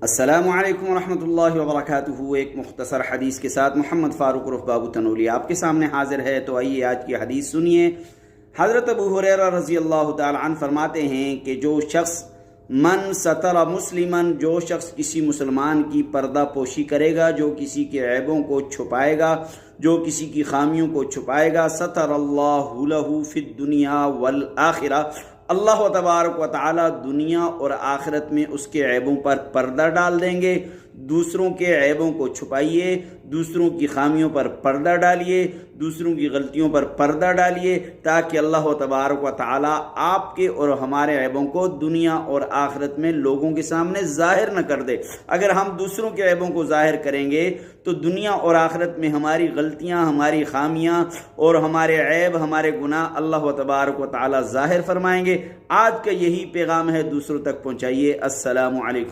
السلام علیکم ورحمۃ اللہ وبرکاتہ۔ ایک مختصر حدیث کے ساتھ محمد فاروق عرف بابو تنولی آپ کے سامنے حاضر ہے، تو آئیے آج کی حدیث سنیے۔ حضرت ابو ہریرہ رضی اللہ تعالی عنہ فرماتے ہیں کہ جو شخص من ستر مسلمن، جو شخص کسی مسلمان کی پردہ پوشی کرے گا، جو کسی کے عیبوں کو چھپائے گا، جو کسی کی خامیوں کو چھپائے گا، ستر اللہ لہ فی الدنیا والآخرہ، اللہ تبارک و تعالی دنیا اور آخرت میں اس کے عیبوں پر پردہ ڈال دیں گے۔ دوسروں کے عیبوں کو چھپائیے، دوسروں کی خامیوں پر پردہ ڈالیے، دوسروں کی غلطیوں پر پردہ ڈالیے، تاکہ اللہ تبارک و تعالی آپ کے اور ہمارے عیبوں کو دنیا اور آخرت میں لوگوں کے سامنے ظاہر نہ کر دے۔ اگر ہم دوسروں کے عیبوں کو ظاہر کریں گے تو دنیا اور آخرت میں ہماری غلطیاں، ہماری خامیاں اور ہمارے عیب، ہمارے گناہ اللہ تبارک و تعالی ظاہر فرمائیں گے۔ آج کا یہی پیغام ہے، دوسروں تک پہنچائیے۔ السلام علیکم۔